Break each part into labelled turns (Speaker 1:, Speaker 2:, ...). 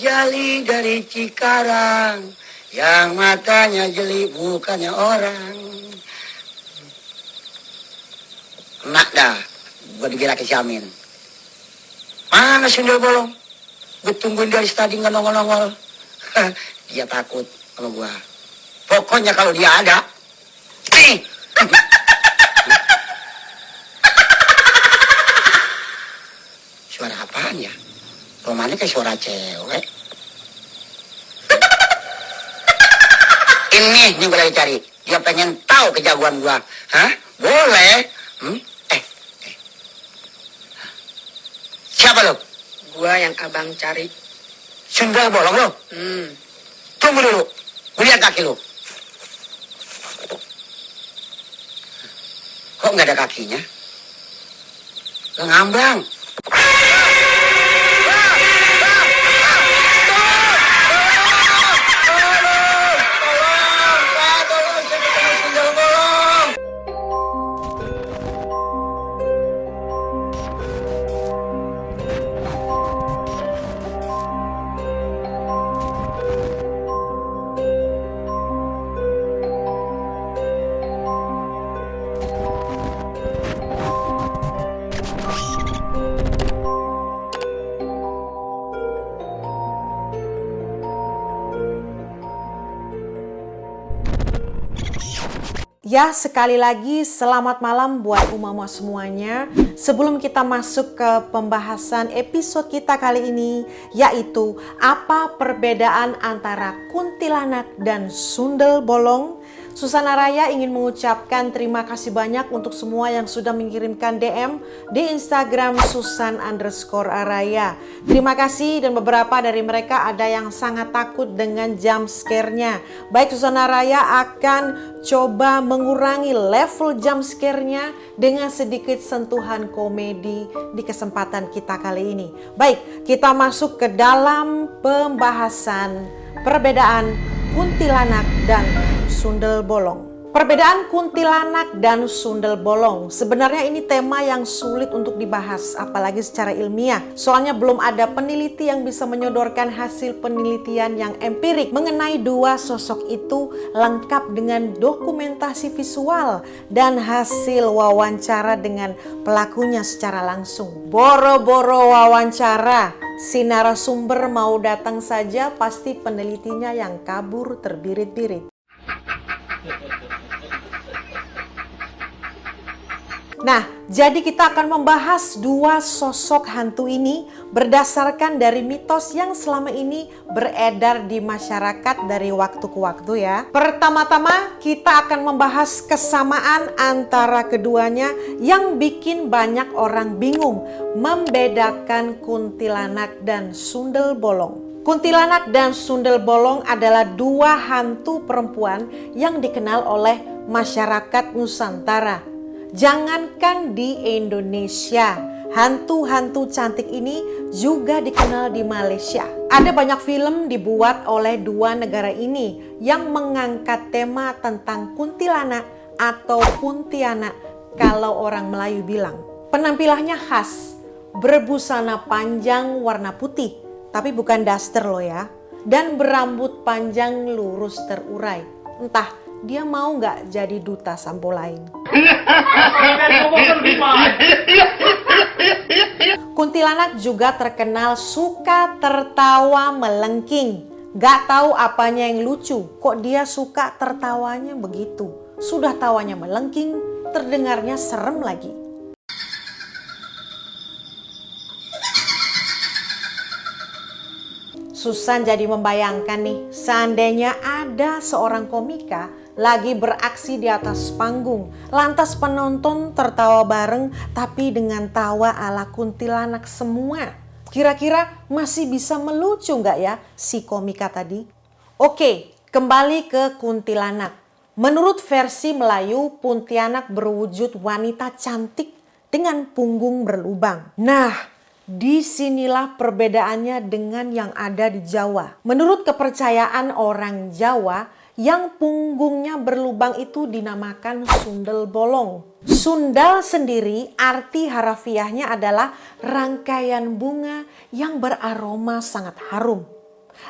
Speaker 1: Jali dari Cikarang, yang matanya jeli bukannya orang. Enak dah, gue dikira ke Syamin. Mana sundel bolong? Gue tungguin dari tadi nggak nongol-nongol. Dia takut sama gue. Pokoknya kalau dia ada, nih. Suara apaan ya? Romannya kayak suara cewek. Ini gue lagi cari. Dia pengen tahu kejagoan gua. Hah? Boleh? Siapa lo?
Speaker 2: Gua yang abang cari.
Speaker 1: Sundel bolong lo? Tunggu dulu. Gue lihat kaki lo. Kok nggak ada kakinya? Lo ngambang.
Speaker 3: Ya, sekali lagi selamat malam buat umama semuanya. Sebelum kita masuk ke pembahasan episode kita kali ini, yaitu apa perbedaan antara kuntilanak dan sundel bolong, Susana Raya ingin mengucapkan terima kasih banyak untuk semua yang sudah mengirimkan DM di Instagram Susan_Araya. Terima kasih, dan beberapa dari mereka ada yang sangat takut dengan jump scare-nya. Baik, Susana Raya akan coba mengurangi level jump scare-nya dengan sedikit sentuhan komedi di kesempatan kita kali ini. Baik, kita masuk ke dalam pembahasan perbedaan kuntilanak dan sundel bolong. Perbedaan kuntilanak dan sundel bolong. Sebenarnya ini tema yang sulit untuk dibahas, apalagi secara ilmiah. Soalnya belum ada peneliti yang bisa menyodorkan hasil penelitian yang empirik mengenai dua sosok itu, lengkap dengan dokumentasi visual dan hasil wawancara dengan pelakunya secara langsung. Boro-boro wawancara, si narasumber mau datang saja pasti penelitinya yang kabur terbirit-birit. Nah, jadi kita akan membahas dua sosok hantu ini berdasarkan dari mitos yang selama ini beredar di masyarakat dari waktu ke waktu ya. Pertama-tama kita akan membahas kesamaan antara keduanya yang bikin banyak orang bingung membedakan kuntilanak dan sundel bolong. Kuntilanak dan sundel bolong adalah dua hantu perempuan yang dikenal oleh masyarakat Nusantara. Jangankan di Indonesia, hantu-hantu cantik ini juga dikenal di Malaysia. Ada banyak film dibuat oleh dua negara ini yang mengangkat tema tentang kuntilanak atau kuntianak kalau orang Melayu bilang. Penampilannya khas, berbusana panjang warna putih, tapi bukan daster loh ya. Dan berambut panjang lurus terurai. Entah dia mau nggak jadi duta sampo lain. Kuntilanak juga terkenal suka tertawa melengking. Gak tahu apanya yang lucu, kok dia suka tertawanya begitu. Sudah tawanya melengking, terdengarnya serem lagi. Susan jadi membayangkan nih, seandainya ada seorang komika lagi beraksi di atas panggung, lantas penonton tertawa bareng tapi dengan tawa ala kuntilanak semua. Kira-kira masih bisa melucu nggak ya si komika tadi? Oke, kembali ke kuntilanak. Menurut versi Melayu, Pontianak berwujud wanita cantik dengan punggung berlubang. Nah, disinilah perbedaannya dengan yang ada di Jawa. Menurut kepercayaan orang Jawa, yang punggungnya berlubang itu dinamakan sundel bolong. Sundal sendiri arti harafiahnya adalah rangkaian bunga yang beraroma sangat harum.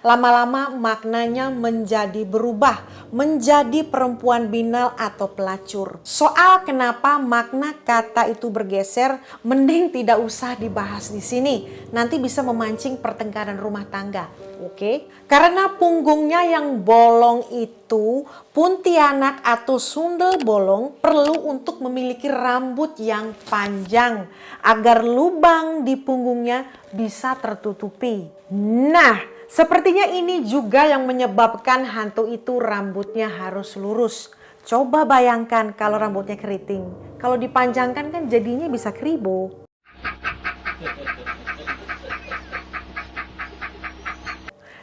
Speaker 3: Lama-lama maknanya menjadi berubah, menjadi perempuan binal atau pelacur. Soal kenapa makna kata itu bergeser, mending tidak usah dibahas di sini. Nanti bisa memancing pertengkaran rumah tangga. Oke? Karena punggungnya yang bolong itu, Kuntilanak atau sundel bolong perlu untuk memiliki rambut yang panjang agar lubang di punggungnya bisa tertutupi. Nah, sepertinya ini juga yang menyebabkan hantu itu rambutnya harus lurus. Coba bayangkan kalau rambutnya keriting. Kalau dipanjangkan kan jadinya bisa kribo.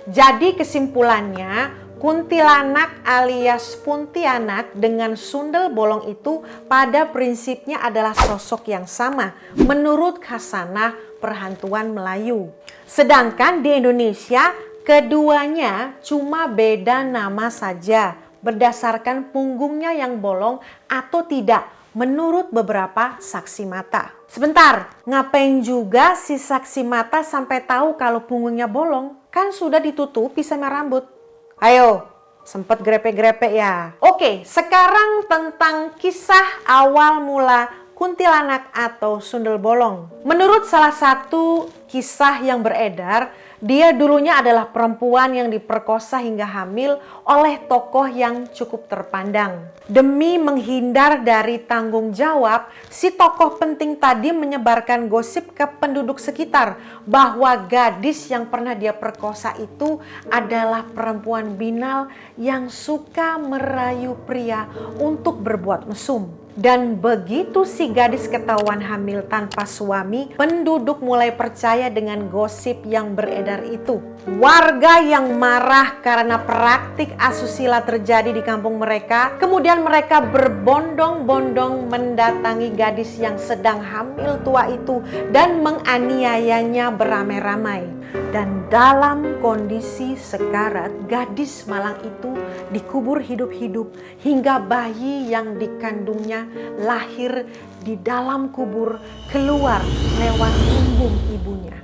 Speaker 3: Jadi kesimpulannya, kuntilanak alias puntianak dengan sundel bolong itu pada prinsipnya adalah sosok yang sama menurut khasanah perhantuan Melayu. Sedangkan di Indonesia keduanya cuma beda nama saja berdasarkan punggungnya yang bolong atau tidak menurut beberapa saksi mata. Sebentar, ngapain juga si saksi mata sampai tahu kalau punggungnya bolong? Kan sudah ditutupi sama rambut. Ayo, sempet grepe-grepe ya. Oke, sekarang tentang kisah awal mula kuntilanak atau sundel bolong. Menurut salah satu kisah yang beredar, dia dulunya adalah perempuan yang diperkosa hingga hamil oleh tokoh yang cukup terpandang. Demi menghindar dari tanggung jawab, si tokoh penting tadi menyebarkan gosip ke penduduk sekitar bahwa gadis yang pernah dia perkosa itu adalah perempuan binal yang suka merayu pria untuk berbuat mesum. Dan begitu si gadis ketahuan hamil tanpa suami, penduduk mulai percaya dengan gosip yang beredar itu. Warga yang marah karena praktik asusila terjadi di kampung mereka, kemudian mereka berbondong-bondong mendatangi gadis yang sedang hamil tua itu dan menganiayanya beramai-ramai. Dan dalam kondisi sekarat, gadis malang itu dikubur hidup-hidup hingga bayi yang dikandungnya lahir di dalam kubur keluar lewat punggung ibunya.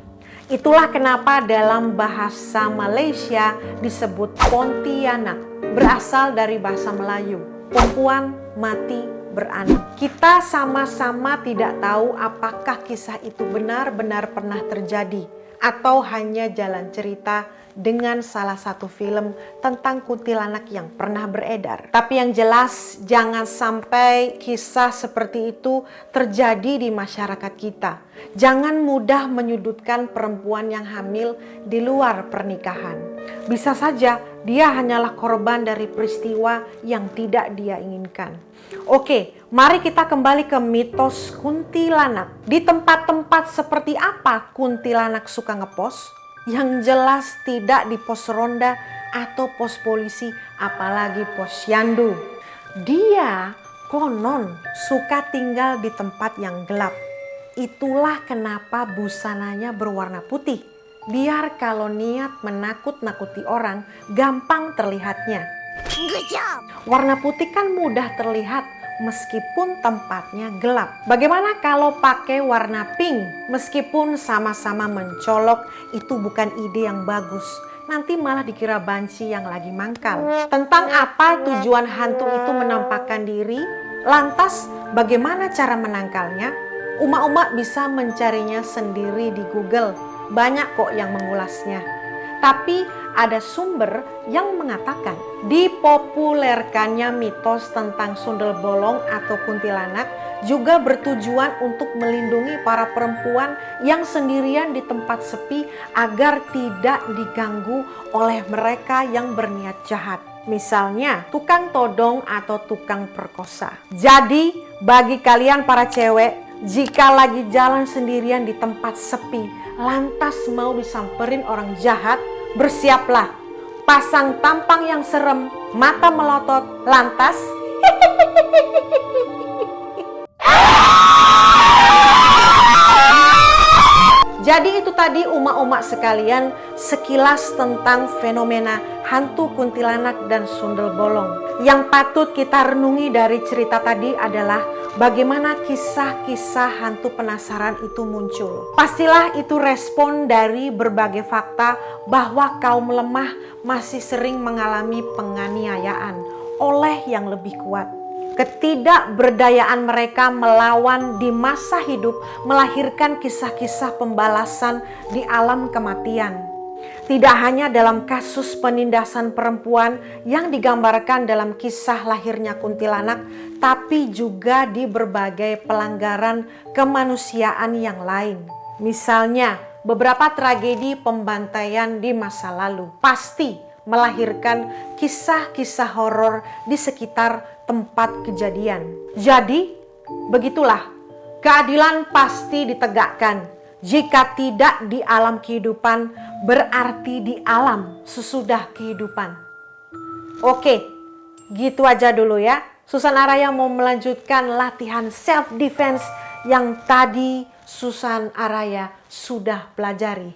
Speaker 3: Itulah kenapa dalam bahasa Malaysia disebut Pontianak, berasal dari bahasa Melayu, perempuan mati beranak. Kita sama-sama tidak tahu apakah kisah itu benar-benar pernah terjadi atau hanya jalan cerita dengan salah satu film tentang kuntilanak yang pernah beredar. Tapi yang jelas jangan sampai kisah seperti itu terjadi di masyarakat kita. Jangan mudah menyudutkan perempuan yang hamil di luar pernikahan. Bisa saja dia hanyalah korban dari peristiwa yang tidak dia inginkan. Oke, mari kita kembali ke mitos kuntilanak. Di tempat-tempat seperti apa kuntilanak suka ngepos? Yang jelas tidak di pos ronda atau pos polisi, apalagi pos yandu. Dia konon suka tinggal di tempat yang gelap. Itulah kenapa busananya berwarna putih. Biar kalau niat menakut-nakuti orang, gampang terlihatnya. Warna putih kan mudah terlihat meskipun tempatnya gelap. Bagaimana kalau pakai warna pink? Meskipun sama-sama mencolok, itu bukan ide yang bagus. Nanti malah dikira banci yang lagi mangkal. Tentang apa tujuan hantu itu menampakkan diri? Lantas bagaimana cara menangkalnya? Uma-uma bisa mencarinya sendiri di Google. Banyak kok yang mengulasnya. Tapi ada sumber yang mengatakan dipopulerkannya mitos tentang sundel bolong atau kuntilanak juga bertujuan untuk melindungi para perempuan yang sendirian di tempat sepi agar tidak diganggu oleh mereka yang berniat jahat. Misalnya tukang todong atau tukang perkosa. Jadi bagi kalian para cewek, jika lagi jalan sendirian di tempat sepi, lantas mau disamperin orang jahat, bersiaplah. Pasang tampang yang serem, mata melotot, lantas Jadi itu tadi umak-umak sekalian sekilas tentang fenomena hantu kuntilanak dan sundel bolong. Yang patut kita renungi dari cerita tadi adalah bagaimana kisah-kisah hantu penasaran itu muncul. Pastilah itu respon dari berbagai fakta bahwa kaum lemah masih sering mengalami penganiayaan oleh yang lebih kuat. Ketidakberdayaan mereka melawan di masa hidup melahirkan kisah-kisah pembalasan di alam kematian. Tidak hanya dalam kasus penindasan perempuan yang digambarkan dalam kisah lahirnya kuntilanak, tapi juga di berbagai pelanggaran kemanusiaan yang lain. Misalnya, beberapa tragedi pembantaian di masa lalu pasti melahirkan kisah-kisah horor di sekitar tempat kejadian. Jadi, begitulah, keadilan pasti ditegakkan. Jika tidak di alam kehidupan, berarti di alam sesudah kehidupan. Oke, gitu aja dulu ya. Susan Araya mau melanjutkan latihan self defense yang tadi Susan Araya sudah pelajari.